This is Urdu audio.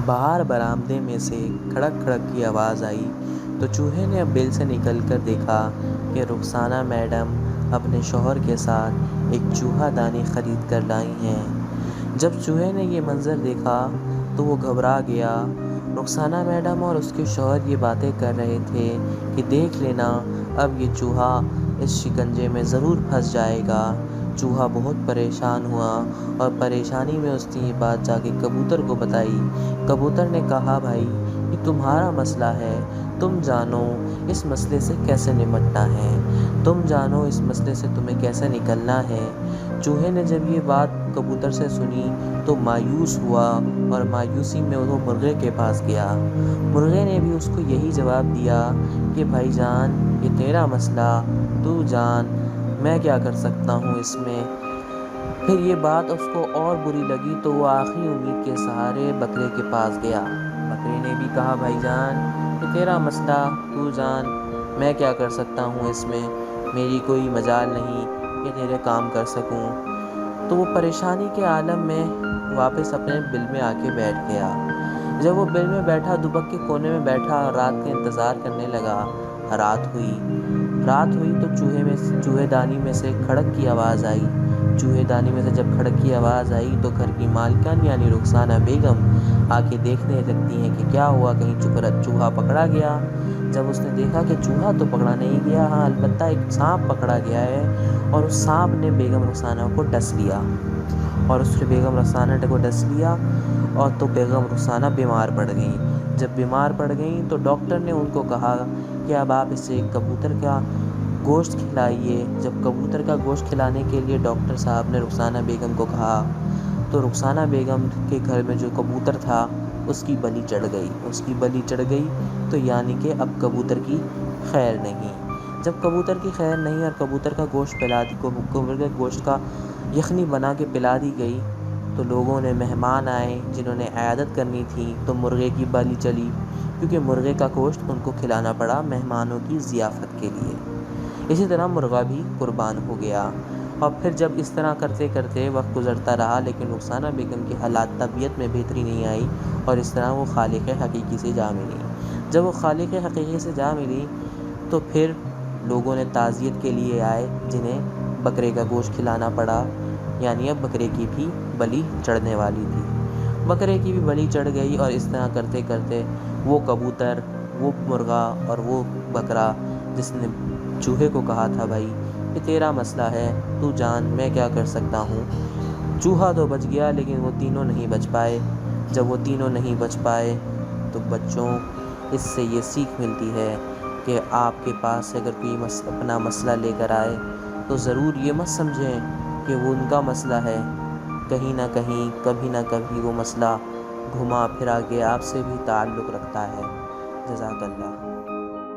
باہر برآمدے میں سے کھڑک کھڑک کی آواز آئی تو چوہے نے بل سے نکل کر دیکھا کہ رخسانہ میڈم اپنے شوہر کے ساتھ ایک چوہا دانی خرید کر لائی ہیں۔ جب چوہے نے یہ منظر دیکھا تو وہ گھبرا گیا۔ رخسانہ میڈم اور اس کے شوہر یہ باتیں کر رہے تھے کہ دیکھ لینا اب یہ چوہا اس شکنجے میں ضرور پھنس جائے گا۔ چوہا بہت پریشان ہوا اور پریشانی میں اس نے یہ بات جا کے کبوتر کو بتائی۔ کبوتر نے کہا بھائی یہ تمہارا مسئلہ ہے، تم جانو اس مسئلے سے کیسے نمٹنا ہے، تم جانو اس مسئلے سے تمہیں کیسے نکلنا ہے۔ چوہے نے جب یہ بات کبوتر سے سنی تو مایوس ہوا اور مایوسی میں وہ مرغے کے پاس گیا۔ مرغے نے بھی اس کو یہی جواب دیا کہ بھائی جان یہ تیرا مسئلہ، تو جان میں کیا کر سکتا ہوں اس میں۔ پھر یہ بات اس کو اور بری لگی تو وہ آخری امید کے سہارے بکرے کے پاس گیا۔ بکرے نے بھی کہا بھائی جان یہ تیرا مسئلہ، تو جان میں کیا کر سکتا ہوں اس میں، میری کوئی مجال نہیں کہ تیرے کام کر سکوں۔ تو وہ پریشانی کے عالم میں واپس اپنے بل میں آ کے بیٹھ گیا۔ جب وہ بل میں بیٹھا دبک کے کونے میں بیٹھا اور رات کا انتظار کرنے لگا۔ رات ہوئی تو چوہے دانی میں سے کھڑک کی آواز آئی۔ چوہے دانی میں سے جب کھڑک کی آواز آئی تو گھر کی مالکن یعنی رخسانہ بیگم آ کے دیکھنے لگتی ہیں کہ کیا ہوا، کہیں چوہا پکڑا گیا۔ جب اس نے دیکھا کہ چوہا تو پکڑا نہیں گیا، ہاں البتہ ایک سانپ پکڑا گیا ہے اور اس سانپ نے بیگم رخسانہ کو ڈس لیا اور تو بیگم رخسانہ بیمار پڑ گئیں۔ جب بیمار پڑ گئیں تو ڈاکٹر نے ان کو کہا کہ اب آپ اسے کبوتر کا گوشت کھلائیے۔ جب کبوتر کا گوشت کھلانے کے لیے ڈاکٹر صاحب نے رخسانہ بیگم کو کہا تو رخسانہ بیگم کے گھر میں جو کبوتر تھا اس کی بلی چڑھ گئی تو یعنی کہ اب کبوتر کی خیر نہیں۔ جب کبوتر کی خیر نہیں اور کبوتر کا گوشت کا یخنی بنا کے پلا دی گئی تو لوگوں نے مہمان آئے جنہوں نے عیادت کرنی تھی تو مرغے کی بلی چلی، کیونکہ مرغے کا گوشت ان کو کھلانا پڑا مہمانوں کی ضیافت کے لیے۔ اسی طرح مرغا بھی قربان ہو گیا۔ اور پھر جب اس طرح کرتے کرتے وقت گزرتا رہا لیکن رخسانہ بیگم کی حالات طبیعت میں بہتری نہیں آئی اور اس طرح وہ خالق حقیقی سے جا ملی۔ جب وہ خالق حقیقی سے جا ملی تو پھر لوگوں نے تعزیت کے لیے آئے جنہیں بکرے کا گوشت کھلانا پڑا، یعنی اب بکرے کی بھی بلی چڑھنے والی تھی۔ بکرے کی بھی بلی چڑھ گئی اور اس طرح کرتے کرتے وہ کبوتر، وہ مرغا اور وہ بکرا جس نے چوہے کو کہا تھا بھائی یہ تیرا مسئلہ ہے، تو جان میں کیا کر سکتا ہوں، چوہا تو بچ گیا لیکن وہ تینوں نہیں بچ پائے۔ جب وہ تینوں نہیں بچ پائے تو بچوں اس سے یہ سیکھ ملتی ہے کہ آپ کے پاس اگر کوئی اپنا مسئلہ لے کر آئے تو ضرور یہ مت سمجھیں کہ وہ ان کا مسئلہ ہے، کہیں نہ کہیں کبھی نہ کبھی وہ مسئلہ گھما پھرا کے آپ سے بھی تعلق رکھتا ہے۔ جزاک اللہ۔